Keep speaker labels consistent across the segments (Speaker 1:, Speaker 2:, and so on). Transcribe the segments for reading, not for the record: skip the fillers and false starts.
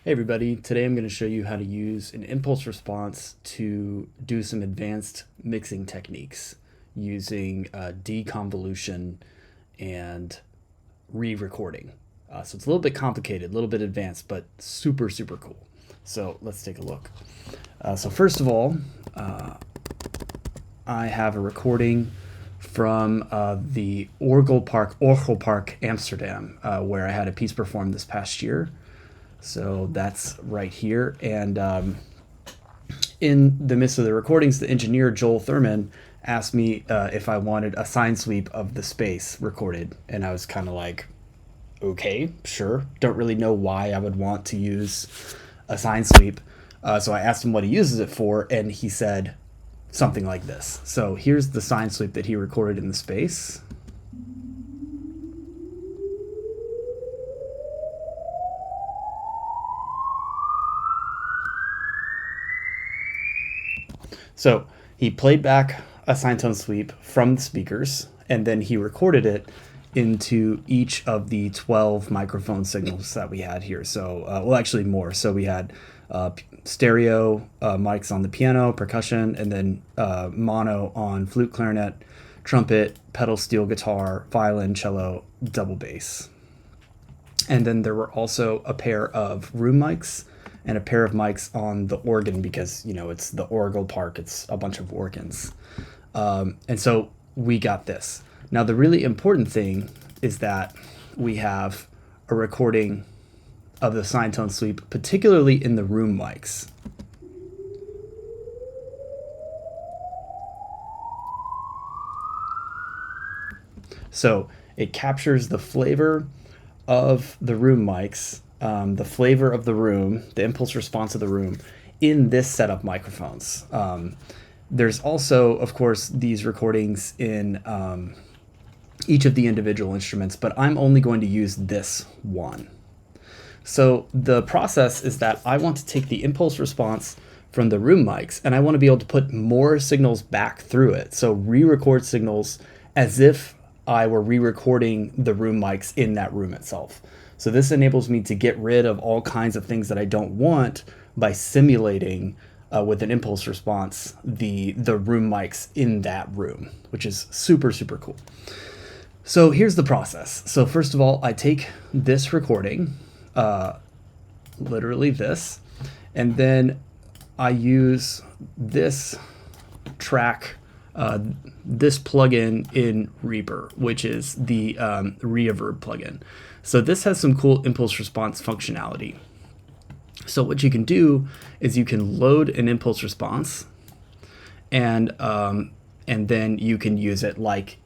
Speaker 1: Hey everybody, today I'm going to show you how to use an impulse response to do some advanced mixing techniques using deconvolution and re-recording. So it's a little bit complicated, a little bit advanced, but super, super cool. So let's take a look. So first of all, I have a recording from the Orgel Park, Amsterdam, where I had a piece performed this past year. So that's right here. And in the midst of the recordings, the engineer, Joel Thurman, asked me if I wanted a sine sweep of the space recorded. And I was kind of like, okay, sure. Don't really know why I would want to use a sine sweep. So I asked him what he uses it for, and he said something like this. So here's the sine sweep that he recorded in the space. So he played back a sine tone sweep from the speakers, and then he recorded it into each of the 12 microphone signals that we had here. So, well, actually more. So we had stereo mics on the piano, percussion, and then mono on flute, clarinet, trumpet, pedal steel guitar, violin, cello, double bass. And then there were also a pair of room mics and a pair of mics on the organ because, you know, it's the Orgel Park. It's a bunch of organs. And so we got this. Now, the really important thing is that we have a recording of the sine tone sweep, particularly in the room mics. So it captures the flavor of the room mics, the flavor of the room, the impulse response of the room in this set of microphones. There's also, of course, these recordings in each of the individual instruments, but I'm only going to use this one. So the process is that I want to take the impulse response from the room mics and I want to be able to put more signals back through it. So re-record signals as if I were re-recording the room mics in that room itself. So this enables me to get rid of all kinds of things that I don't want by simulating with an impulse response the room mics in that room, which is super, super cool. So here's the process. So first of all, I take this recording, literally this, and then I use this track, this plugin in Reaper, which is the ReaVerb plugin. So this has some cool impulse response functionality. So what you can do is you can load an impulse response, and then you can use it like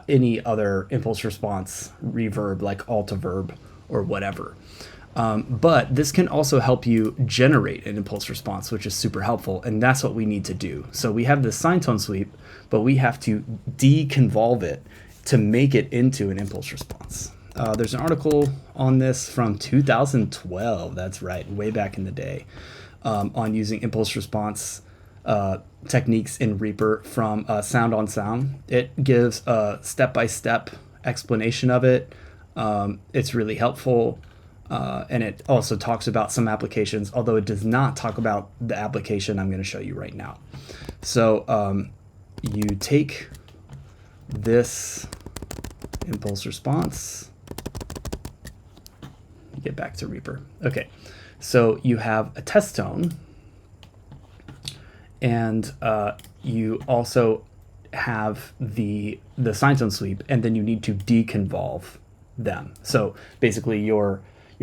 Speaker 1: any other impulse response reverb, like AltaVerb or whatever. But this can also help you generate an impulse response, which is super helpful, and that's what we need to do. So we have the sine tone sweep, but we have to deconvolve it to make it into an impulse response. There's an article on this from 2012, that's right, way back in the day, on using impulse response techniques in Reaper from Sound on Sound. It gives a step-by-step explanation of it. It's really helpful. And it also talks about some applications, although it does not talk about the application I'm going to show you right now. So you take this impulse response, get back to Reaper. Okay, so you have a test tone, and you also have the sine tone sweep, and then you need to deconvolve them. So basically you're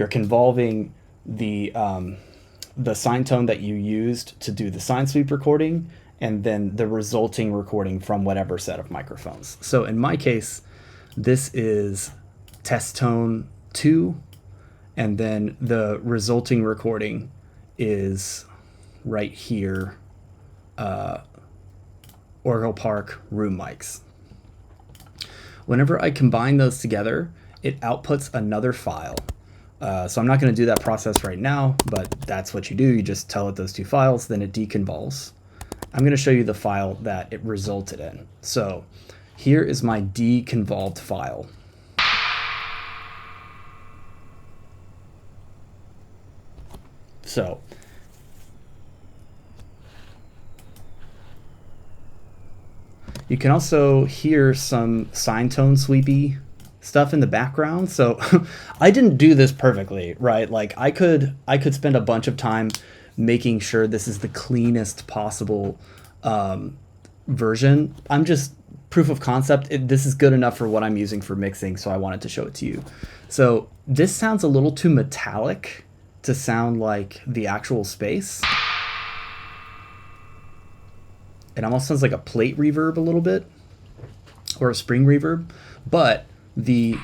Speaker 1: convolving the sine tone that you used to do the sine sweep recording, and then the resulting recording from whatever set of microphones. So in my case, this is test tone 2, and then the resulting recording is right here, Orgel Park room mics. Whenever I combine those together, it outputs another file. So I'm not going to do that process right now, but that's what you do. You just tell it those two files, then it deconvolves. I'm going to show you the file that it resulted in. So here is my deconvolved file. So you can also hear some sine tone sweepy stuff in the background. So I didn't do this perfectly, right? Like I could spend a bunch of time making sure this is the cleanest possible version. I'm just proof of concept. This is good enough for what I'm using for mixing, so I wanted to show it to you. So this sounds a little too metallic to sound like the actual space. It almost sounds like a plate reverb a little bit, or a spring reverb, but the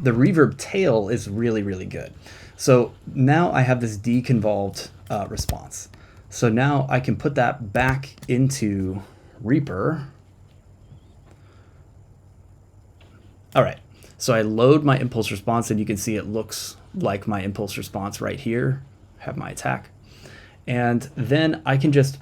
Speaker 1: reverb tail is really, really good. So now I have this deconvolved response. So now I can put that back into Reaper. All right, so I load my impulse response, and you can see it looks like my impulse response right here. Have my attack. And then I can just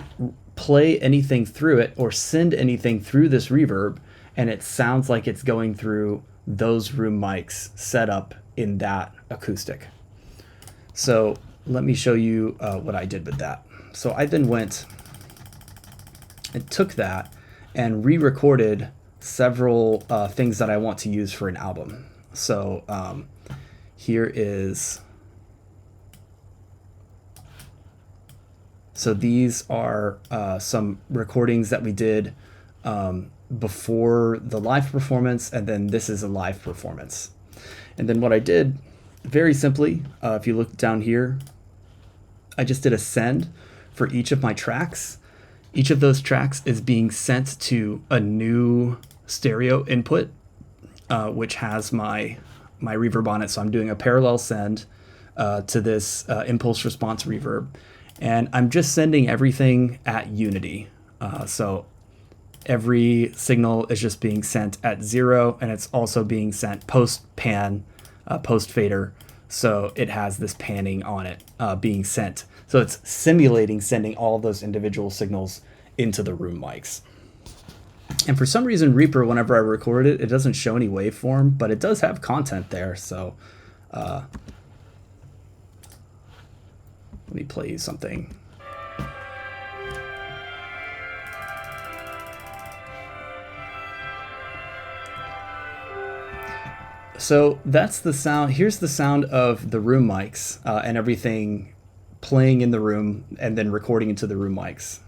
Speaker 1: play anything through it or send anything through this reverb, and it sounds like it's going through those room mics set up in that acoustic. So let me show you what I did with that. So I then went and took that and re-recorded several things that I want to use for an album. So here is, so these are some recordings that we did before the live performance, and then this is a live performance. And then what I did, very simply, if you look down here, I just did a send for each of my tracks. Each of those tracks is being sent to a new stereo input, which has my reverb on it. So I'm doing a parallel send to this impulse response reverb, and I'm just sending everything at unity. So every signal is just being sent at 0, and it's also being sent post pan, post fader. So it has this panning on it being sent. So it's simulating sending all of those individual signals into the room mics. And for some reason, Reaper, whenever I record it, it doesn't show any waveform, but it does have content there. So let me play you something. So that's the sound. Here's the sound of the room mics and everything playing in the room and then recording into the room mics.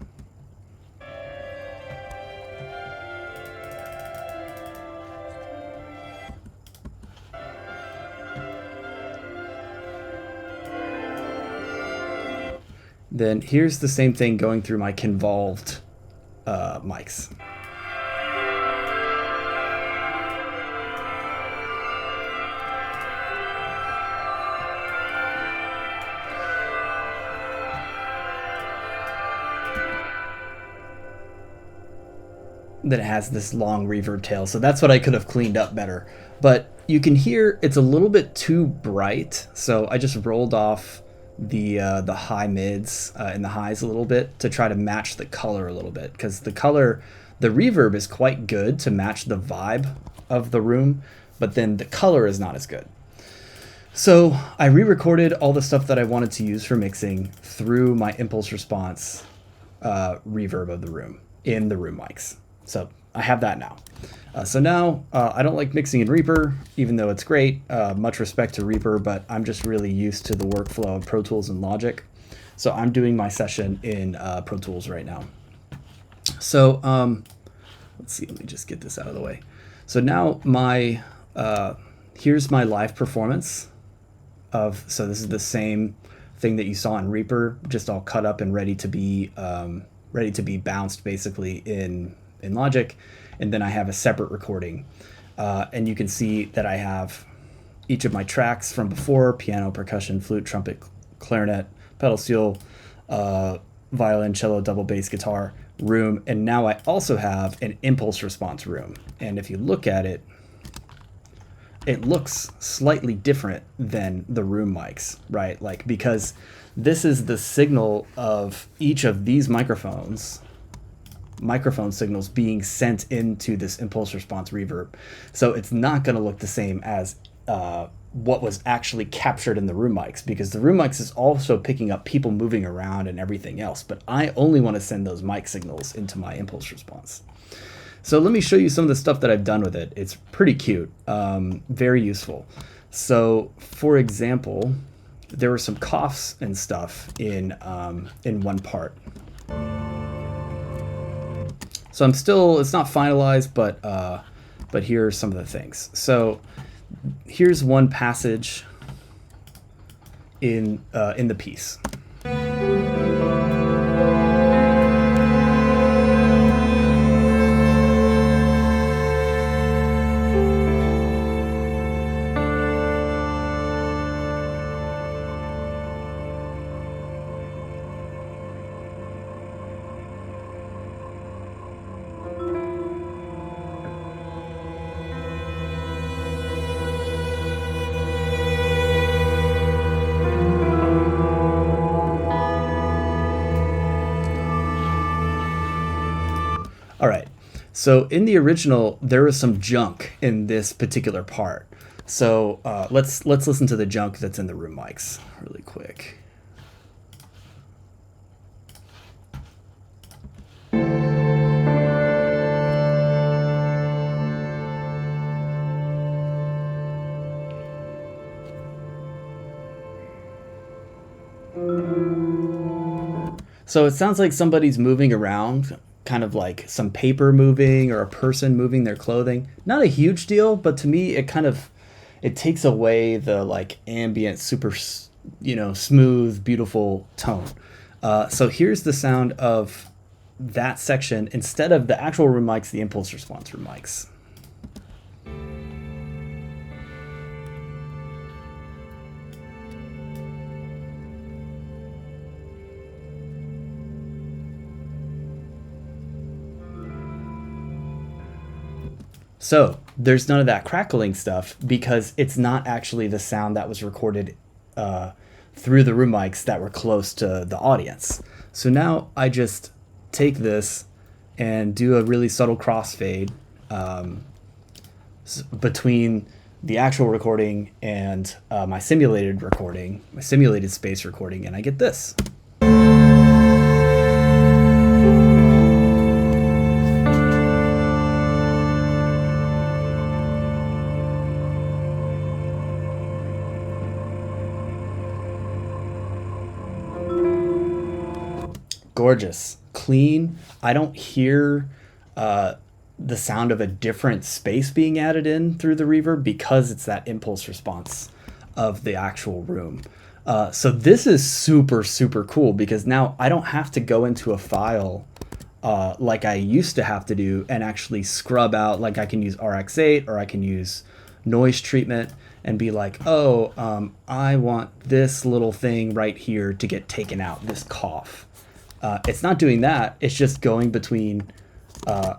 Speaker 1: Then here's the same thing going through my convolved mics. Then it has this long reverb tail. So that's what I could have cleaned up better. But you can hear it's a little bit too bright. So I just rolled off the high mids and the highs a little bit to try to match the color a little bit, because the reverb is quite good to match the vibe of the room, but then the color is not as good. So I re-recorded all the stuff that I wanted to use for mixing through my impulse response reverb of the room in the room mics. So I have that now. So now I don't like mixing in Reaper, even though it's great. Much respect to Reaper, but I'm just really used to the workflow of Pro Tools and Logic. So I'm doing my session in Pro Tools right now. So let's see, let me just get this out of the way. So now here's my live performance of, so this is the same thing that you saw in Reaper, just all cut up and ready to be bounced basically in Logic. And then I have a separate recording. And you can see that I have each of my tracks from before: piano, percussion, flute, trumpet, clarinet, pedal steel, violin, cello, double bass, guitar, room. And now I also have an impulse response room. And if you look at it, it looks slightly different than the room mics, right? Like, because this is the signal of each of these microphone signals being sent into this impulse response reverb. So it's not going to look the same as what was actually captured in the room mics, because the room mics is also picking up people moving around and everything else, but I only want to send those mic signals into my impulse response. So let me show you some of the stuff that I've done with it. It's pretty cute, very useful. So for example, there were some coughs and stuff in one part. So it's not finalized, but here are some of the things. So here's one passage in the piece. All right, so in the original, there was some junk in this particular part. So let's listen to the junk that's in the room mics really quick. So it sounds like somebody's moving around, kind of like some paper moving or a person moving their clothing. Not a huge deal, but to me it takes away the like ambient, super, smooth, beautiful tone. So here's the sound of that section instead of the actual room mics, the impulse response room mics. So there's none of that crackling stuff because it's not actually the sound that was recorded through the room mics that were close to the audience. So now I just take this and do a really subtle crossfade between the actual recording and my simulated recording, my simulated space recording, and I get this. Gorgeous, clean. I don't hear the sound of a different space being added in through the reverb because it's that impulse response of the actual room. So this is super, super cool because now I don't have to go into a file like I used to have to do and actually scrub out. Like I can use RX8 or I can use noise treatment and be like, oh, I want this little thing right here to get taken out, this cough. It's not doing that. It's just going between the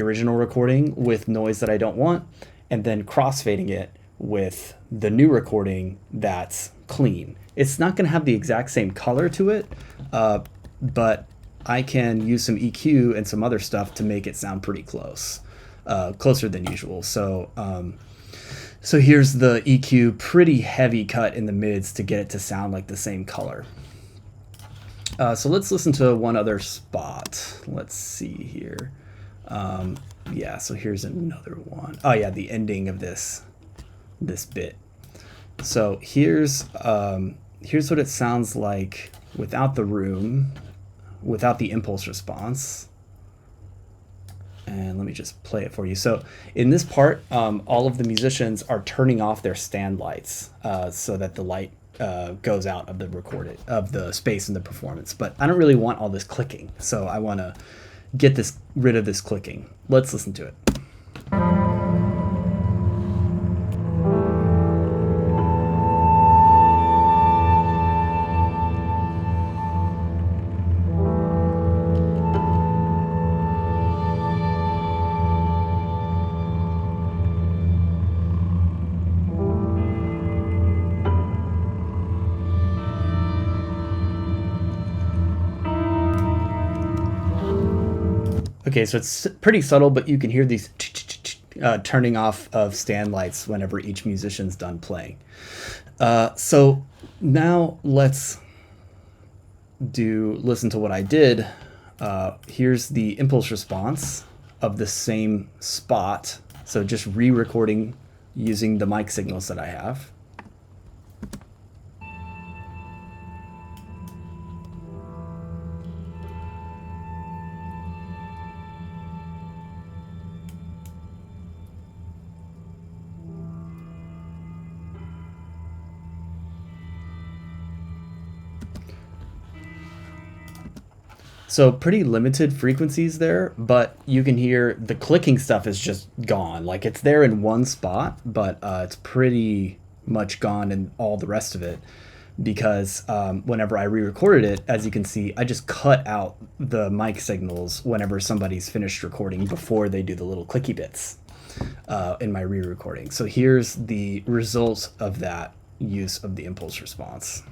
Speaker 1: original recording with noise that I don't want, and then crossfading it with the new recording that's clean. It's not going to have the exact same color to it, but I can use some EQ and some other stuff to make it sound pretty close, closer than usual. So here's the EQ, pretty heavy cut in the mids to get it to sound like the same color. So let's listen to one other spot. Let's see here. Yeah, so here's another one. Oh yeah, the ending of this bit. So here's what it sounds like without the room, without the impulse response. And let me just play it for you. So in this part, all of the musicians are turning off their stand lights so that the light goes out of the space in the performance. But I don't really want all this clicking, so I want to get rid of this clicking. Let's listen to it. Okay, so it's pretty subtle, but you can hear these turning off of stand lights whenever each musician's done playing. So now let's listen to what I did. Here's the impulse response of the same spot. So just re-recording using the mic signals that I have. So pretty limited frequencies there, but you can hear the clicking stuff is just gone. Like it's there in one spot, but it's pretty much gone in all the rest of it because whenever I re-recorded it, as you can see, I just cut out the mic signals whenever somebody's finished recording before they do the little clicky bits in my re-recording. So here's the result of that use of the impulse response.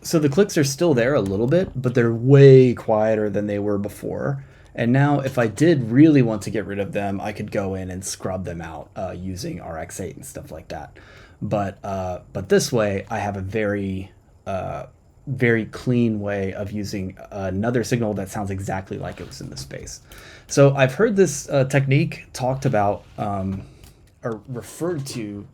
Speaker 1: So the clicks are still there a little bit, but they're way quieter than they were before. And now if I did really want to get rid of them, I could go in and scrub them out using RX8 and stuff like that. But this way, I have a very clean way of using another signal that sounds exactly like it was in the space. So I've heard this technique talked about or referred to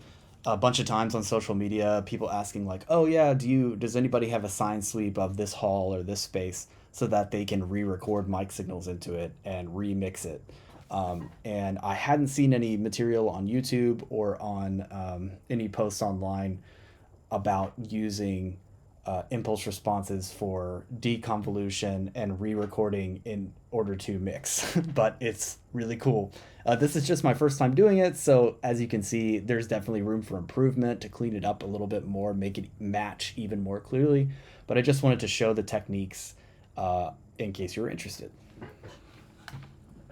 Speaker 1: a bunch of times on social media, people asking like, oh yeah, does anybody have a sine sweep of this hall or this space so that they can re-record mic signals into it and remix it. And I hadn't seen any material on YouTube or on any posts online about using impulse responses for deconvolution and re-recording in order to mix, but it's really cool. This is just my first time doing it, so as you can see, there's definitely room for improvement to clean it up a little bit more, make it match even more clearly, but I just wanted to show the techniques in case you were interested.